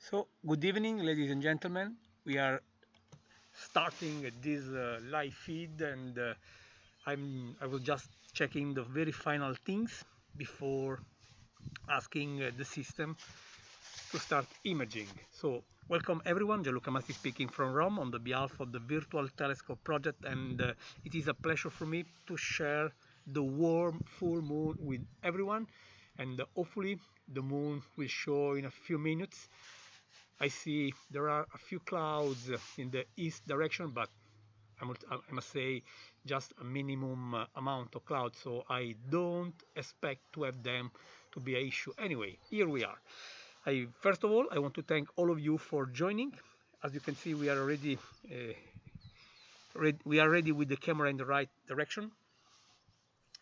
So, good evening, ladies and gentlemen. We are starting this live feed, and I was just checking the very final things before asking the system to start imaging. So, welcome everyone. Gianluca Masti speaking from Rome on the behalf of the Virtual Telescope Project, and it is a pleasure for me to share the warm full moon with everyone, and hopefully the moon will show in a few minutes. I see there are a few clouds in the east direction, but I must say just a minimum amount of clouds, so I don't expect to have them to be an issue. Anyway, here we are. First of all, I want to thank all of you for joining. As you can see, we are already ready with the camera in the right direction,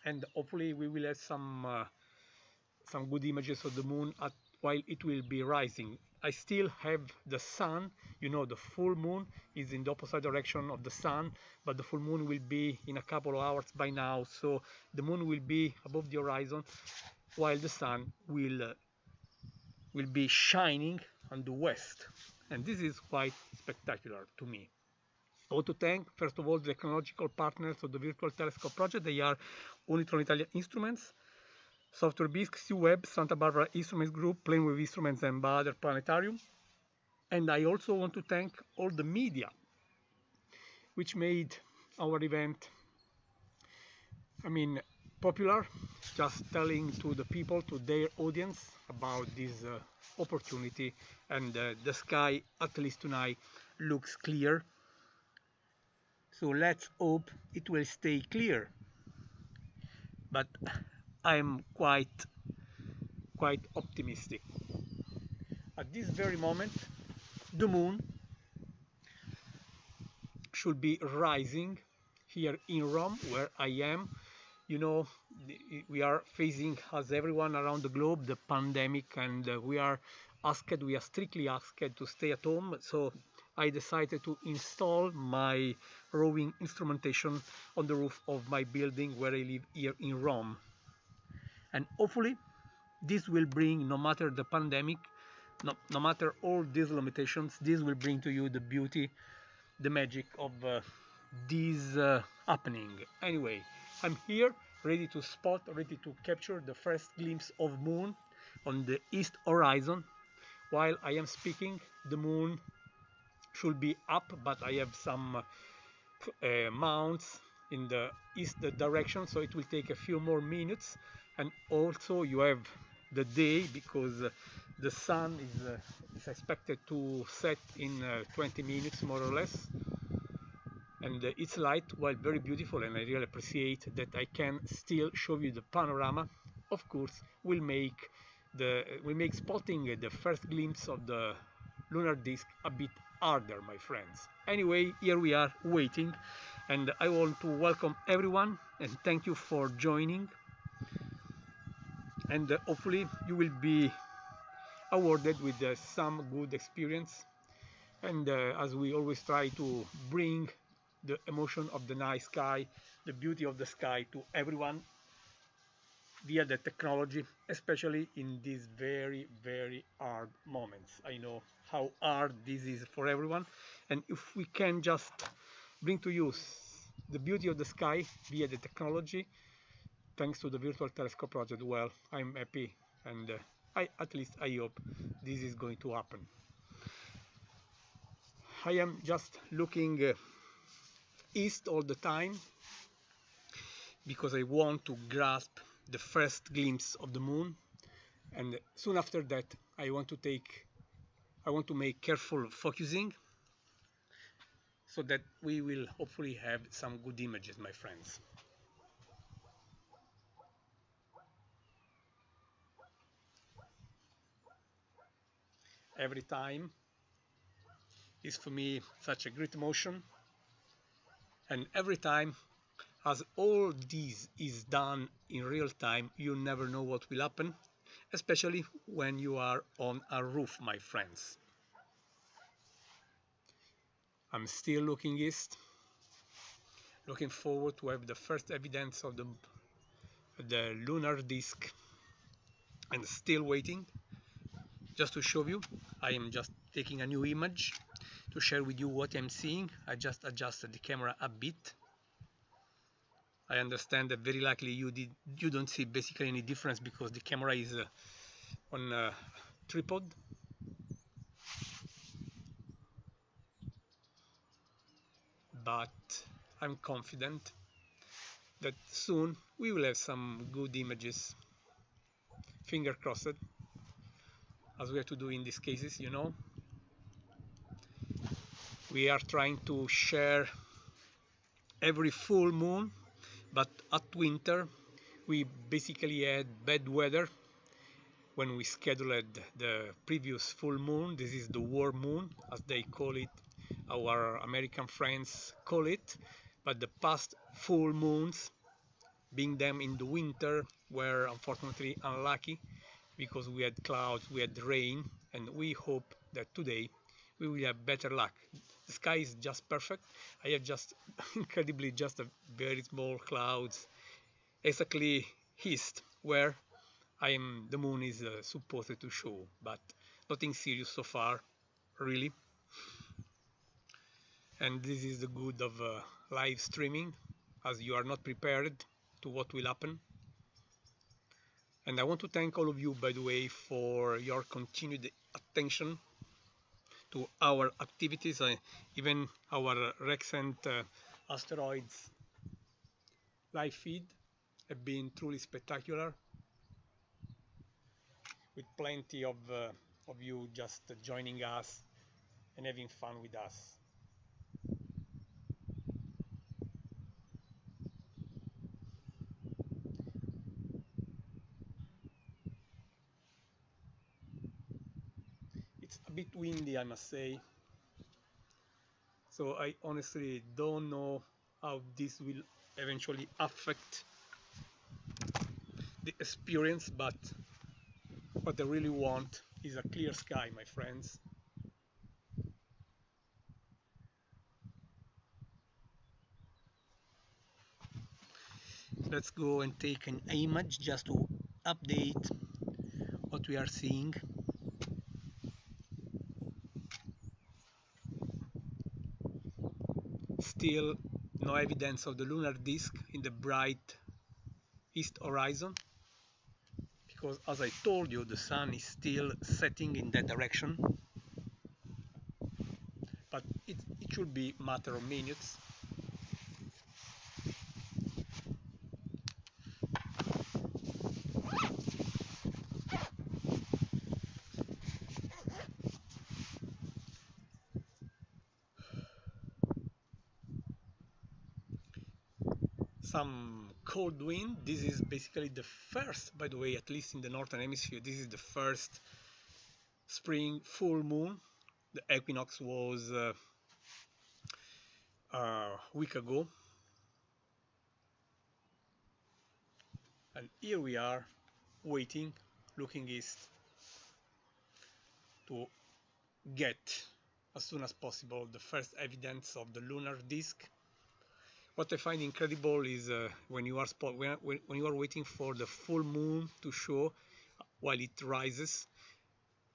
and hopefully we will have some good images of the moon while it will be rising. I still have the sun. You know, the full moon is in the opposite direction of the sun, but the full moon will be in a couple of hours by now, so the moon will be above the horizon while the sun will be shining on the west, and this is quite spectacular to me. I want to thank, first of all, the technological partners of the Virtual Telescope Project. They are Unitron Italia Instruments, Software Bisque, C-Web, Santa Barbara Instruments Group, Planewave Instruments, and Bader Planetarium. And I also want to thank all the media which made our event, popular, just telling to the people, to their audience, about this opportunity. And the sky, at least tonight, looks clear. So let's hope it will stay clear. But I'm quite optimistic. At this very moment, the moon should be rising here in Rome, where I am. You know, we are facing, as everyone around the globe, the pandemic, and we are strictly asked to stay at home. So I decided to install my rowing instrumentation on the roof of my building where I live here in Rome. And hopefully this will bring, no matter the pandemic, no matter all these limitations, this will bring to you the beauty, the magic of this happening. Anyway, I'm here, ready to spot, ready to capture the first glimpse of moon on the east horizon. While I am speaking, the moon should be up, but I have some mounts in the east direction, so it will take a few more minutes. And also you have the day, because the sun is expected to set in 20 minutes more or less, and its light, while very beautiful, and I really appreciate that I can still show you the panorama, of course will make spotting the first glimpse of the lunar disk a bit harder, my friends. Anyway, here we are waiting, and I want to welcome everyone and thank you for joining, and hopefully you will be awarded with some good experience, and as we always try to bring the emotion of the night sky, the beauty of the sky to everyone via the technology, especially in these very, very hard moments. I know how hard this is for everyone, and if we can just bring to you the beauty of the sky via the technology, thanks to the Virtual Telescope Project, well, I'm happy, and at least I hope this is going to happen. I am just looking east all the time because I want to grasp the first glimpse of the moon, and soon after that I want to make careful focusing so that we will hopefully have some good images, my friends. Every time is for me such a great emotion, and every time, as all this is done in real time, you never know what will happen, especially when you are on a roof, my friends. I'm still looking east, looking forward to have the first evidence of the lunar disk, and still waiting. just to show you, I am just taking a new image to share with you what I'm seeing. I just adjusted the camera a bit. I understand that very likely you don't see basically any difference because the camera is on a tripod. But I'm confident that soon we will have some good images. Finger crossed, as we have to do in these cases, you know. We are trying to share every full moon, but at winter we basically had bad weather when we scheduled the previous full moon. This is the war moon, as they call it, our American friends call it, but the past full moons, being them in the winter, were unfortunately unlucky because we had clouds, we had rain, and we hope that today we will have better luck. The sky is just perfect. I have just incredibly just a very small clouds exactly east where the moon is supposed to show, but nothing serious so far, really. And this is the good of live streaming, as you are not prepared to what will happen. And I want to thank all of you, by the way, for your continued attention to our activities, even our recent asteroids live feed have been truly spectacular, with plenty of you just joining us and having fun with us. It's a bit windy, I must say, so I honestly don't know how this will eventually affect the experience, but what I really want is a clear sky, my friends. Let's go and take an image just to update what we are seeing. Still no evidence of the lunar disk in the bright east horizon, because as I told you, the sun is still setting in that direction, but it should be a matter of minutes. Some cold wind. This is basically the first, by the way, at least in the northern hemisphere, this is the first spring full moon. The equinox was a week ago, and here we are waiting, looking east to get as soon as possible the first evidence of the lunar disk. What I find incredible is when you are waiting for the full moon to show while it rises.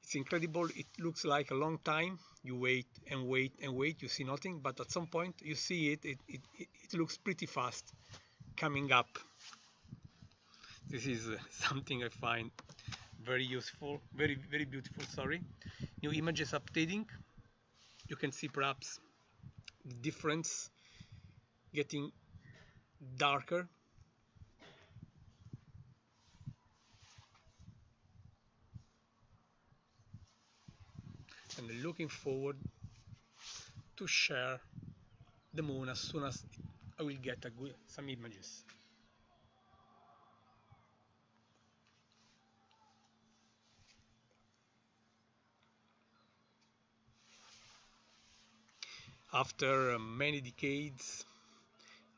It's incredible. It looks like a long time. You wait and wait and wait. You see nothing, but at some point you see it. It looks pretty fast coming up. This is something I find very useful, very beautiful. Sorry, new images updating. You can see perhaps the difference getting darker. And looking forward to share the moon as soon as I will get some images. After many decades,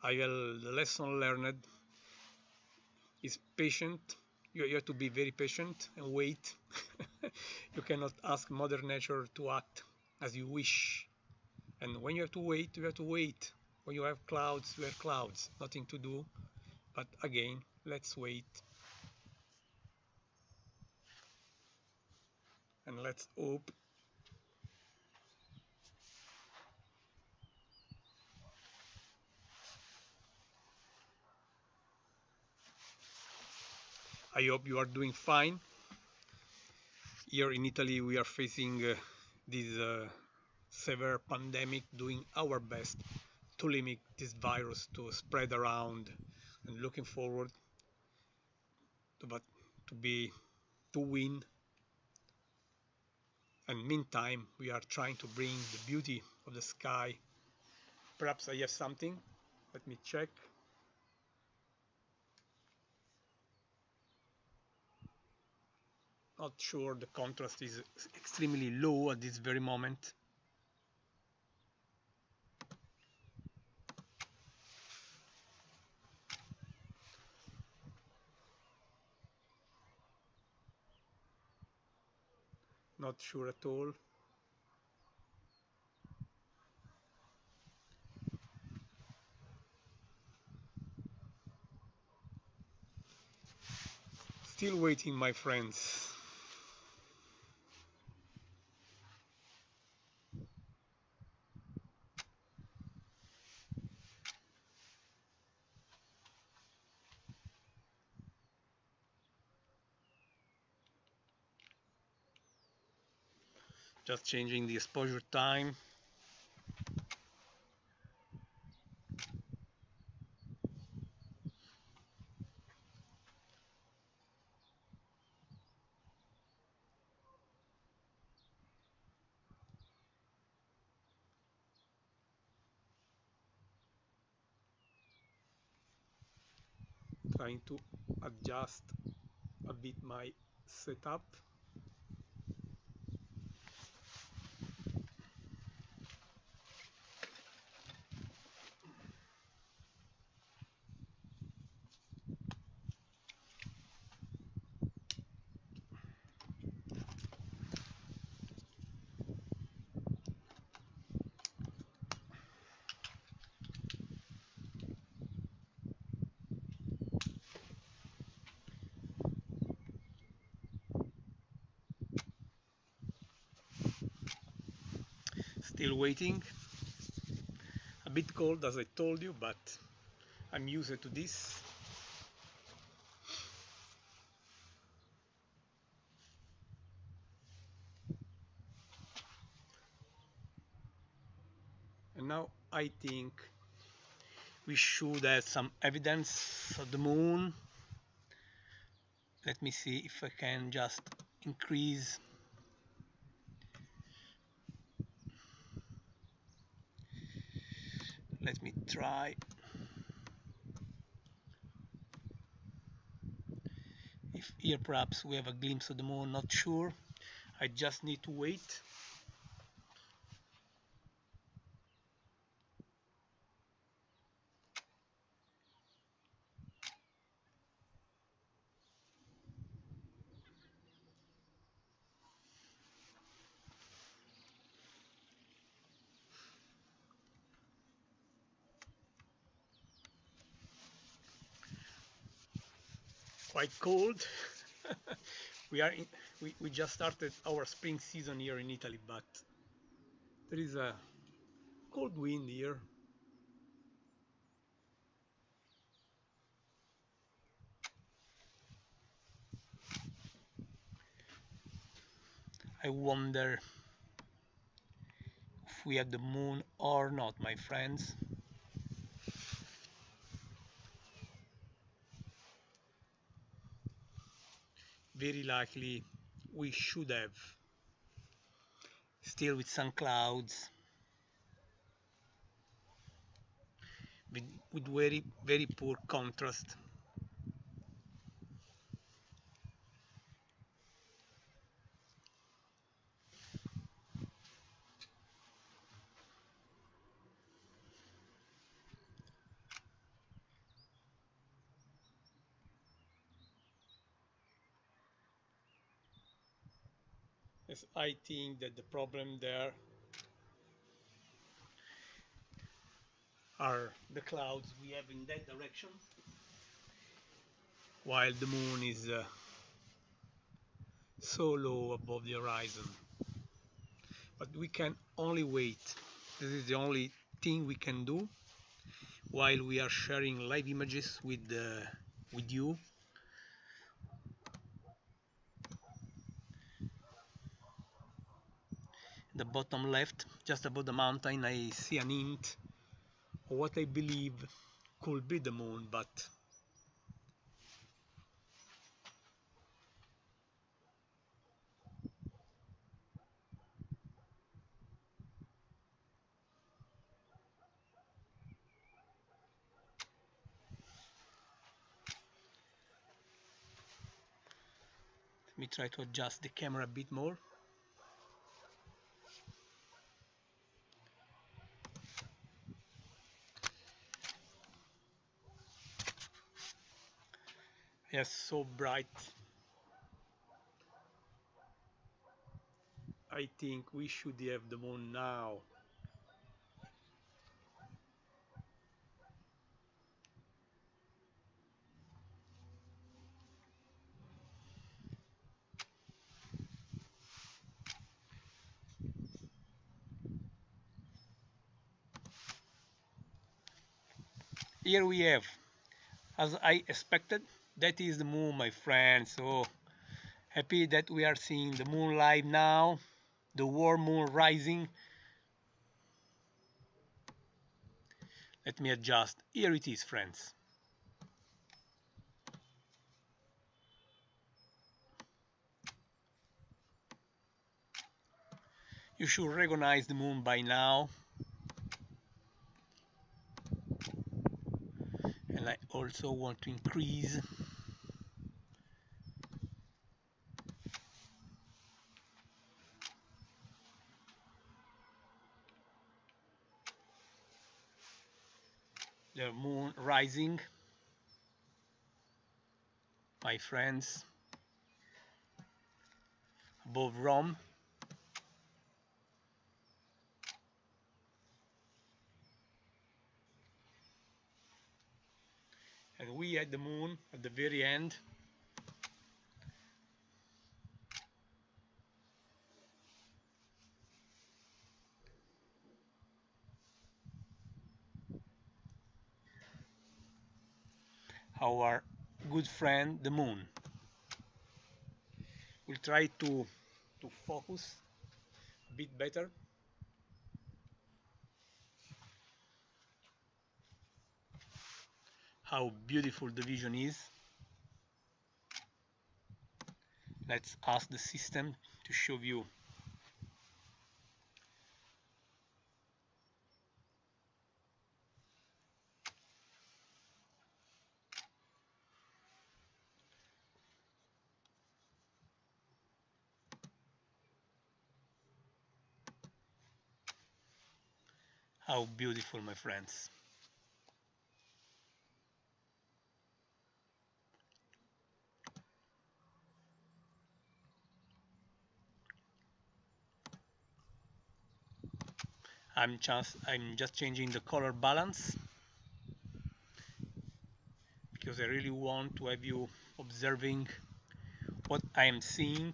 the lesson learned is patient. You have to be very patient and wait. You cannot ask Mother Nature to act as you wish. And when you have to wait, you have to wait. When you have clouds, you have clouds. Nothing to do. But again, let's wait. and let's hope. I hope you are doing fine. Here in Italy, we are facing this severe pandemic, doing our best to limit this virus to spread around, and looking forward to but to be to win. And meantime, we are trying to bring the beauty of the sky. Perhaps I have something. Let me check. Not sure, the contrast is extremely low at this very moment. Not sure at all. Still waiting, my friends. Just changing the exposure time. Trying to adjust a bit my setup. Still waiting. A bit cold as I told you, but I'm used to this. And now I think we should have some evidence of the moon. Let me see if I can just increase. Let me try. If here perhaps we have a glimpse of the moon, not sure. I just need to wait. Quite cold. we are in, we just started our spring season here in Italy, but there is a cold wind here. I wonder if we have the moon or not, my friends. Very likely we should have. Still with some clouds, with very poor contrast. Yes, I think that the problem there are the clouds we have in that direction, while the moon is so low above the horizon. But we can only wait. This is the only thing we can do while we are sharing live images with you. The bottom left, just above the mountain, I see an hint of what I believe could be the moon, but let me try to adjust the camera a bit more. Yes, so bright. I think we should have the moon now. Here we have, as I expected, that is the moon, my friends. So happy that we are seeing the moon live now, the warm moon rising. Let me adjust. Here it is, friends. You should recognize the moon by now. And I also want to increase the moon rising, my friends, above Rome. And we at the moon at the very end. Our good friend the moon. We'll try to focus a bit better. How beautiful the vision is. Let's ask the system to show you. How beautiful, my friends. I'm just changing the color balance because I really want to have you observing what I am seeing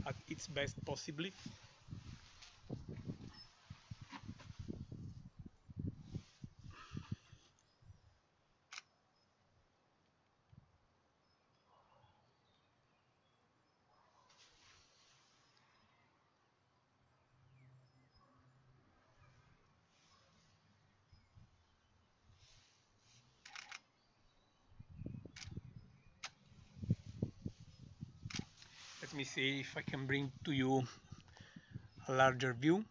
at its best possibly. Let me see if I can bring to you a larger view.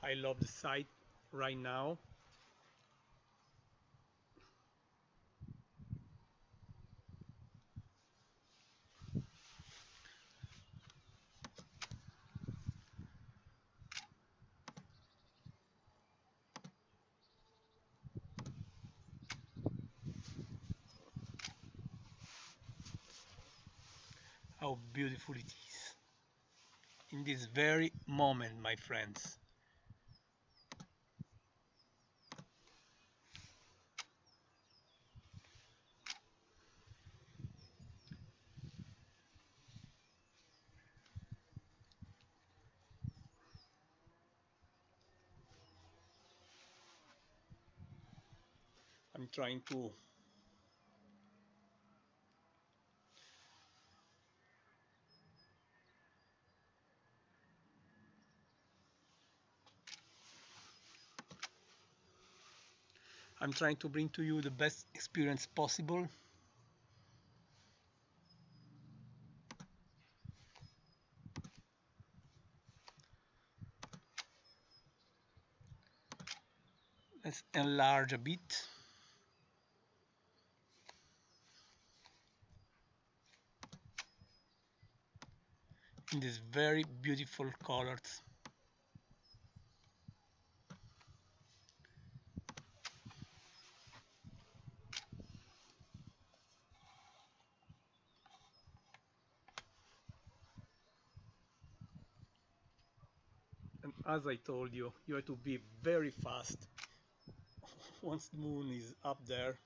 I love the sight right now. How beautiful it is in this very moment, my friends. I'm trying to bring to you the best experience possible. Let's enlarge a bit in these very beautiful colors. And as I told you, you have to be very fast once the moon is up there.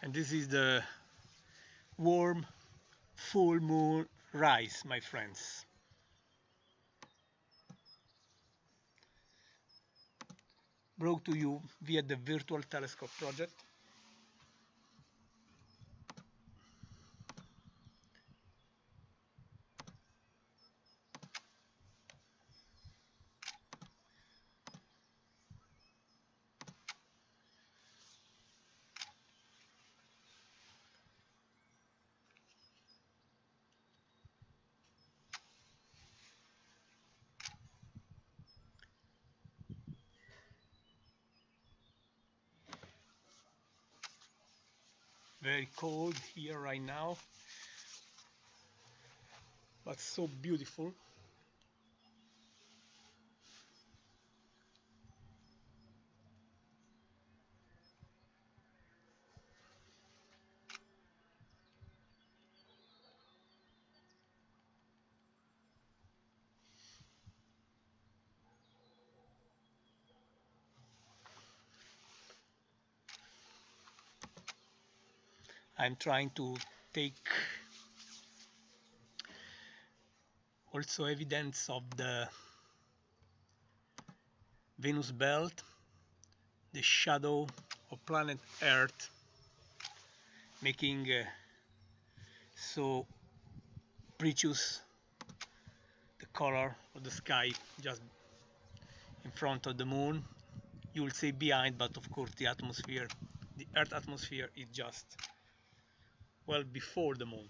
And this is the warm full moon rise, my friends. Brought to you via the Virtual Telescope project. Very cold here right now, but so beautiful. I'm trying to take also evidence of the Venus belt, the shadow of planet Earth, making so precious the color of the sky just in front of the moon. You will say behind, but of course the atmosphere, the Earth atmosphere is just well before the moon.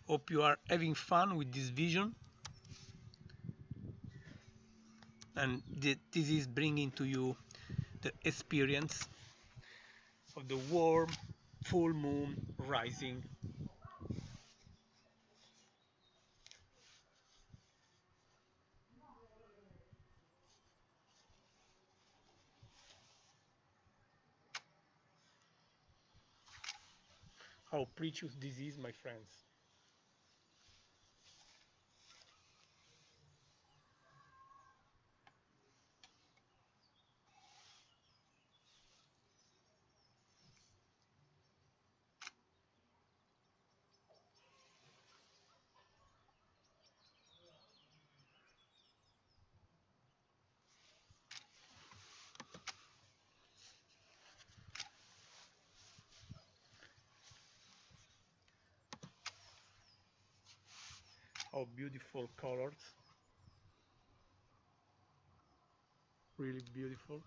Hope you are having fun with this vision, and this is bringing to you the experience of the warm full moon rising. How precious this is, my friends. How beautiful colors, really beautiful.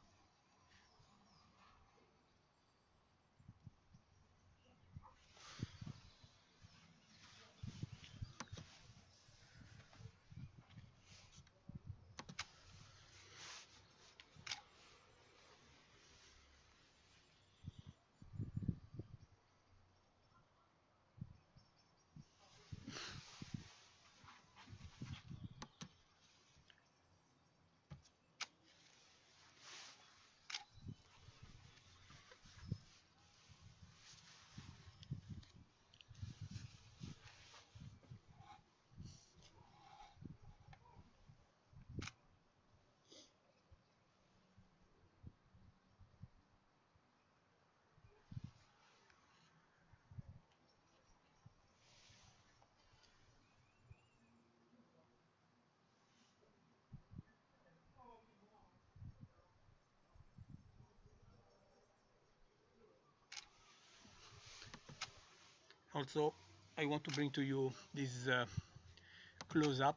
Also, I want to bring to you this close-up.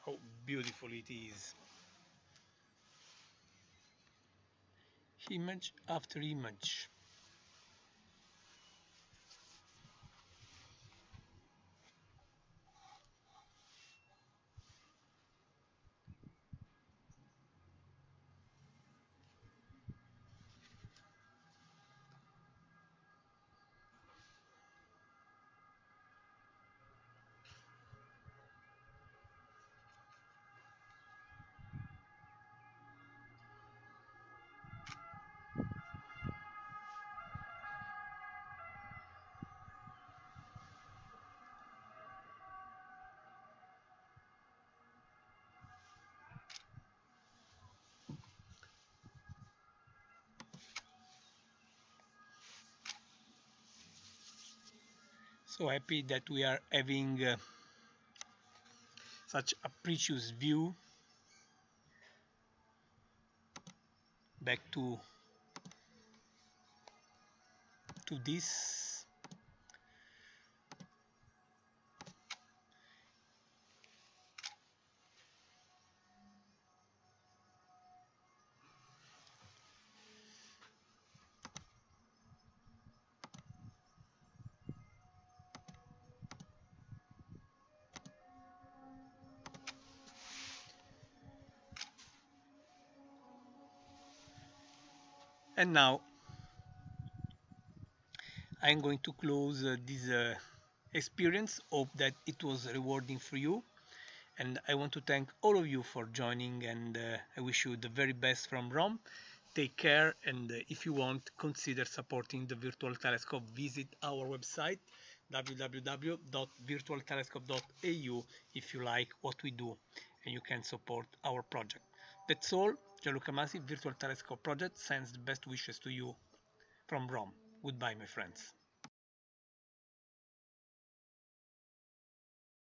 How beautiful it is. Image after image. So happy that we are having such a precious view. Back to this. And now I'm going to close this experience. Hope that it was rewarding for you. And I want to thank all of you for joining, and I wish you the very best from Rome. Take care, and if you want, consider supporting the Virtual Telescope. Visit our website www.virtualtelescope.eu if you like what we do and you can support our project. That's all. Gianluca Masi, Virtual Telescope Project, sends the best wishes to you from Rome. Goodbye, my friends.